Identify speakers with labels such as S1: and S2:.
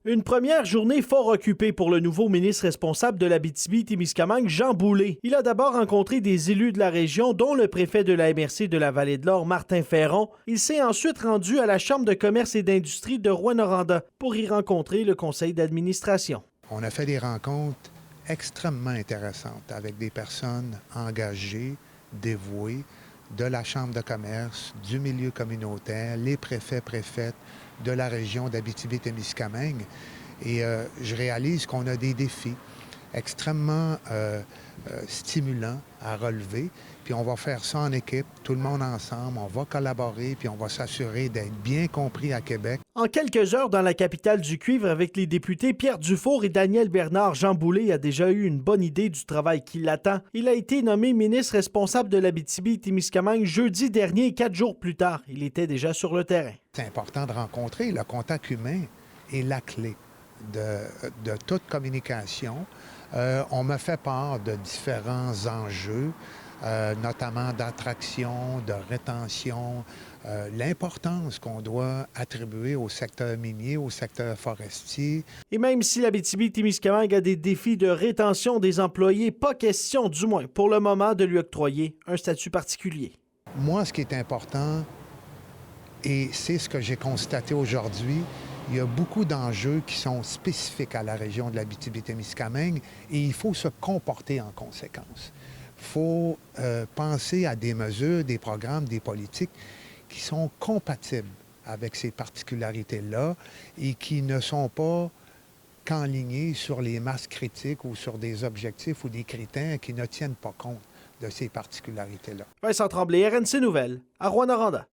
S1: Une première journée fort occupée pour le nouveau ministre responsable de l'Abitibi-Témiscamingue, Jean Boulet. Il a d'abord rencontré des élus de la région, dont le préfet de la MRC de la Vallée-de-l'Or, Martin Ferron. Il s'est ensuite rendu à la Chambre de commerce et d'industrie de Rouyn-Noranda pour y rencontrer le conseil d'administration.
S2: On a fait des rencontres extrêmement intéressantes avec des personnes engagées, dévouées, de la Chambre de commerce, du milieu communautaire, les préfets, préfètes de la région d'Abitibi-Témiscamingue. Et je réalise qu'on a des défis extrêmement stimulants à relever. Puis on va faire ça en équipe, tout le monde ensemble, on va collaborer, puis on va s'assurer d'être bien compris à Québec.
S1: En quelques heures dans la capitale du cuivre avec les députés Pierre Dufour et Daniel Bernard, Jean Boulet a déjà eu une bonne idée du travail qui l'attend. Il a été nommé ministre responsable de l'Abitibi-Témiscamingue jeudi dernier, 4 jours plus tard. Il était déjà sur le terrain.
S2: C'est important de rencontrer. Le contact humain est la clé de toute communication. On me fait part de différents enjeux, notamment d'attraction, de rétention, l'importance qu'on doit attribuer au secteur minier, au secteur forestier.
S1: Et même si l'Abitibi-Témiscamingue a des défis de rétention des employés, pas question, du moins pour le moment, de lui octroyer un statut particulier.
S2: Moi, ce qui est important, et c'est ce que j'ai constaté aujourd'hui, il y a beaucoup d'enjeux qui sont spécifiques à la région de l'Abitibi-Témiscamingue et il faut se comporter en conséquence. Il faut penser à des mesures, des programmes, des politiques qui sont compatibles avec ces particularités-là et qui ne sont pas qu'enlignés sur les masses critiques ou sur des objectifs ou des critères qui ne tiennent pas compte de ces particularités-là.
S1: Vincent Tremblay, RNC Nouvelles, à Rouyn-Noranda.